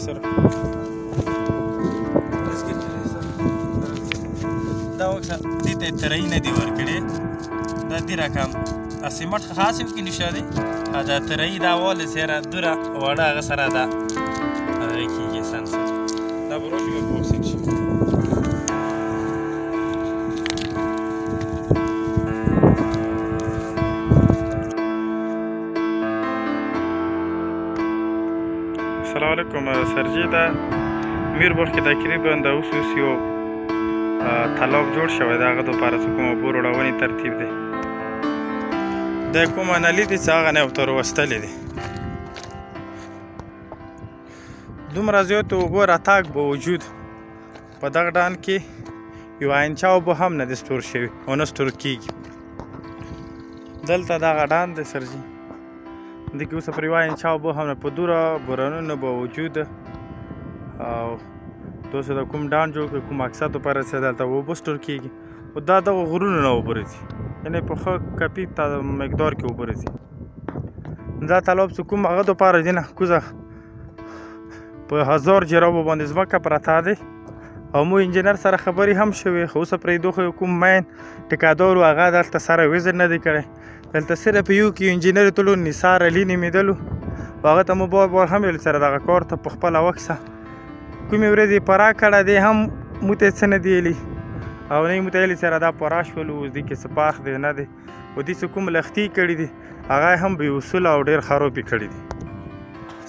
سره دا وکړه دې ته ترۍ نه دي ورکړې دا دې رقم سیمټ خاص یو کې نشه دی دا ترۍ دا واله سره دوره وړه هغه سره دا هغه کېږي سنس دا بروش به بوکسینګ شي السلام علیکم سرجی دا میربوخ کې تقریبا د اوس یو طلب جوړ شوی د هغه دپاره څه کومه بور وړونې ترتیب دی د کومه نلي دي چې هغه نه ورته وروستلې دي دومره زیاتو اوبو راتګ باوجود په دغه ډان کې یو انچه اوبه هم نه دي سټور شوي او نه سټور کېږي دلته دغه ډان دی سرجي دې کې اوس پرې یوه انچه اوبه هم نه په دوره بورانونو باوجود او دوسه د کوم ډان جوړ کړي کوم مقصد لپاره چې دلته اوبه سټور کېږي خو دا دغه غرونو نه اوبه راځي یعنې په ښه کپي مقدار کې اوبه راځي دا طلب چې کوم هغه دپاره دی نه کوزه په 1000 جرابو باندې ځمکه پرته دی او مو انجینر سره خبرې هم شوې خو اوسه پرېږدو خو کوم مین ټیکادار و هغه دلته سره وزټ نه دی کړی دلته صرف یو کې انجینر تلو نثار علي نومېدلو هغه ته مو بار هم ویل سره دغه کار ته په خپله وکړه کومې ورځې پرا کړه دی هم مو ته څه نه دی ویلي او نه یې مو ته ویلي سره دا پرا شولو اوس دې کې څه پاخ دی نه دی او دې څه کوم لښتي کړي دي هغه هم بې اصوله او ډېر خراب یې کړي دي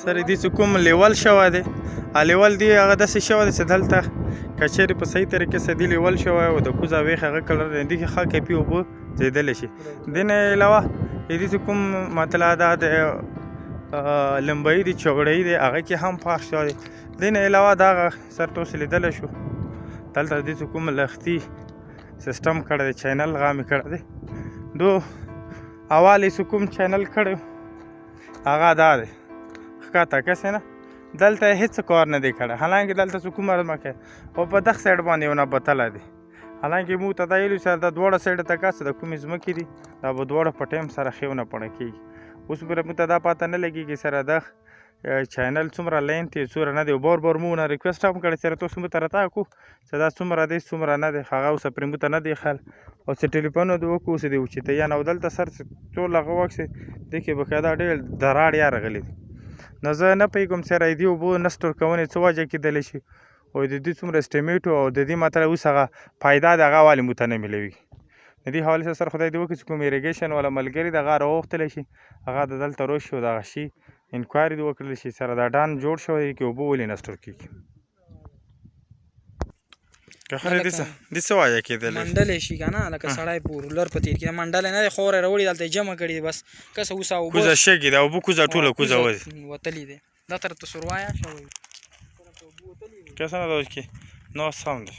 سر دې څه کوم لیول شوی دی لیول دی هغه داسې شوی دی چې دلته که چېرې په صحیح طریقې سره دې لیول شوی او د کوزه ویښ هغه کلر دی دې کې ښه کیفي اوبه ځایدلی شي دې نه علاوه دې څه کوم مطلب دا د لمبایي دی چوړی دی هغه کې هم پاخ شوی دی دې نه علاوه دغه سر ته اوس لیدلی شو دلته دې څه کوم لښتي سیسټم کړی دی چینل غامې کړی دی دو اول یې څه کوم چینل کړی هغه دا دی ښکته کسې نه دلته یې هېڅ کار نه دی کړی حالانکې دلته څه کومه ځمکه او په دغه سایډ باندې یو نبتلی دی حالانکې موږ ته دا ویلي سره دا دواړه سایډه ته که څه د کومې ځمکې دي دا به دواړه په ټایم سره ښې ونه پړه کېږي اوس به موږ ته دا پته نه لګېږي سره د چینل څومره لینت یې څومره نه دی او بار بار موږ نه ریکویسټ هم کړی سره تاسو موږ ته راته کړو چې دا څومره دی څومره نه دی هغه اوسه پرې موږ ته نه دی ښل او چې ټلیفون دې وکړو اوس دې اوچته یا نه او دلته سر ټول هغه وخت دې کې بقاعده ډېر دراړ یا راغلی دی نو زه نه پوهېږم سره دې اوبو نه سټور کونې څه وجه کېدلی شي او د دې څومره اسټیمیټ او د دې مطلب اوس هغه فایده د هغه ولې موږ ته نه میلوي د دې حوالې سره سر خدای دې وکړي چې کوم ایریګیشن والا ملګري دغه راوغوښتلی شي هغه د دلته راشي او دغه شي انکوایري دې وکړلی شي سره دا ډان جوړ شوی دی کې اوبه ولې نه سټور کېږي دې څه وجه کېدلی منډلی شي که نه لکه سړی په رولر په تېر کې منډلی نه دی خوری راوړي دلته یې جمع کړي بس کسه اوس کوزه شګې ده اوبه کوزه ټوله کوزه وتلي دی دا طرف ته سروایا شوی کسه نه دا اوس کې نو سم دی